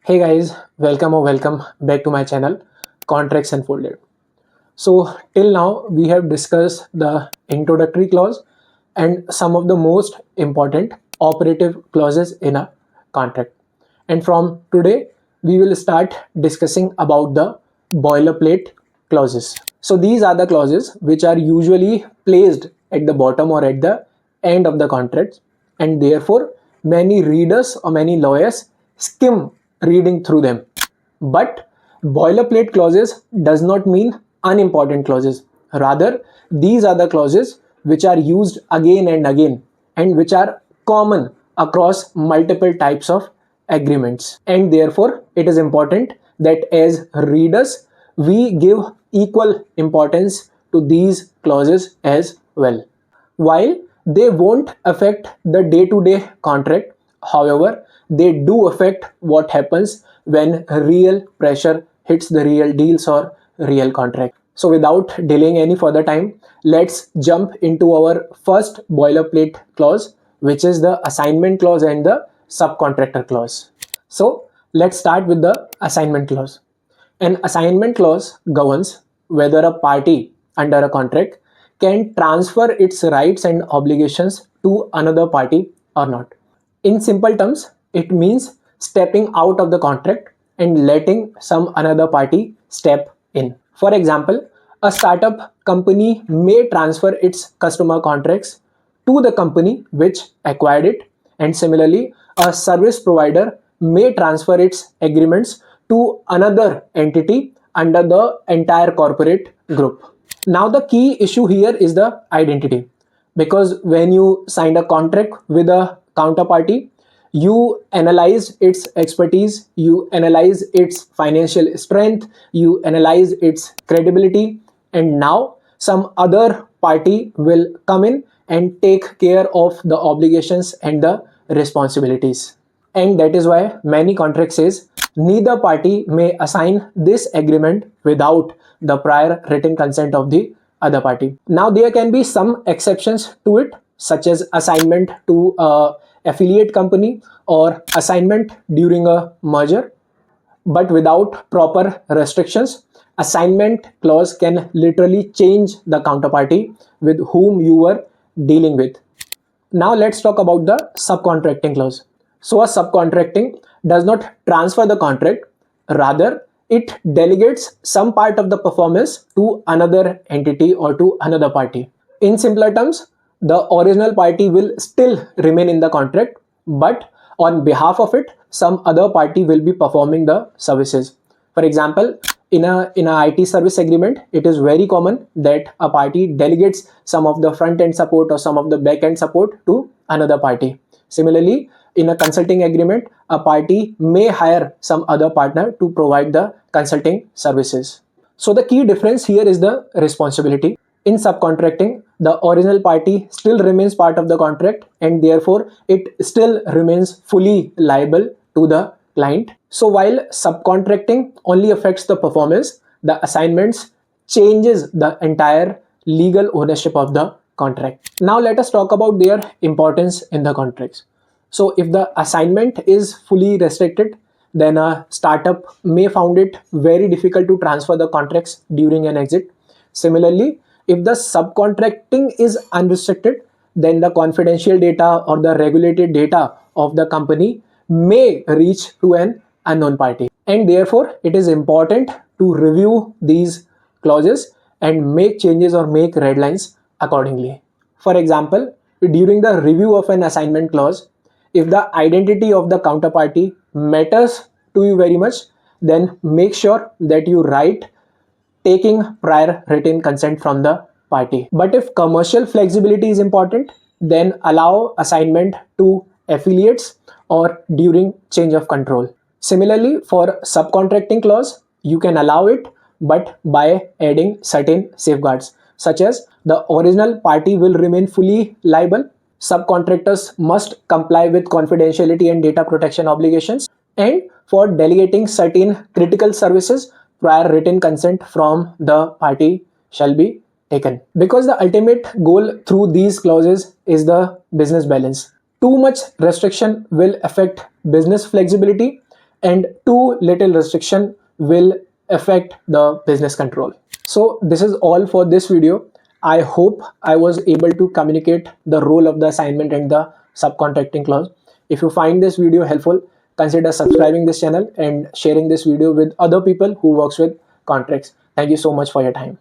Hey guys, welcome back to my channel, Contracts Unfolded. So, till now, we have discussed the introductory clause and some of the most important operative clauses in a contract. And from today, we will start discussing about the boilerplate clauses. So, these are the clauses which are usually placed at the bottom or at the end of the contract, and therefore, many readers or many lawyers skim reading through them. But boilerplate clauses does not mean unimportant clauses. Rather, these are the clauses which are used again and again and which are common across multiple types of agreements. And therefore, it is important that as readers, we give equal importance to these clauses as well. While they won't affect the day-to-day contract, however, they do affect what happens when real pressure hits the real deals or real contract. So without delaying any further time, let's jump into our first boilerplate clause, which is the assignment clause and the subcontractor clause. So let's start with the assignment clause. An assignment clause governs whether a party under a contract can transfer its rights and obligations to another party or not. In simple terms, it means stepping out of the contract and letting some another party step in. For example, a startup company may transfer its customer contracts to the company which acquired it, and similarly, a service provider may transfer its agreements to another entity under the entire corporate group. Now, the key issue here is the identity, because when you signed a contract with a counterparty, you analyze its expertise, you analyze its financial strength, you analyze its credibility, and now some other party will come in and take care of the obligations and the responsibilities. And that is why many contracts says neither party may assign this agreement without the prior written consent of the other party. Now there can be some exceptions to it, such as assignment to a affiliate company or assignment during a merger. But without proper restrictions, assignment clause can literally change the counterparty with whom you were dealing with. Now let's talk about the subcontracting clause. So a subcontracting does not transfer the contract, rather it delegates some part of the performance to another entity or to another party. In simpler terms, the original party will still remain in the contract, but on behalf of it, some other party will be performing the services. For example, in a IT service agreement, it is very common that a party delegates some of the front end support or some of the back end support to another party. Similarly, in a consulting agreement, a party may hire some other partner to provide the consulting services. So the key difference here is the responsibility. In subcontracting, the original party still remains part of the contract and therefore it still remains fully liable to the client. So while subcontracting only affects the performance, the assignments changes the entire legal ownership of the contract. Now let us talk about their importance in the contracts. So if the assignment is fully restricted, then a startup may find it very difficult to transfer the contracts during an exit. Similarly, if the subcontracting is unrestricted, then the confidential data or the regulated data of the company may reach to an unknown party. And therefore, it is important to review these clauses and make changes or make red lines accordingly. For example, during the review of an assignment clause, if the identity of the counterparty matters to you very much, then make sure that you write taking prior written consent from the party. But if commercial flexibility is important, then allow assignment to affiliates or during change of control. Similarly, for subcontracting clause, you can allow it, but by adding certain safeguards, such as the original party will remain fully liable, subcontractors must comply with confidentiality and data protection obligations, and for delegating certain critical services, prior written consent from the party shall be taken. Because the ultimate goal through these clauses is the business balance. Too much restriction will affect business flexibility, and too little restriction will affect the business control. So this is all for this video. I hope I was able to communicate the role of the assignment and the subcontracting clause. If you find this video helpful, consider subscribing this channel and sharing this video with other people who works with contracts. Thank you so much for your time.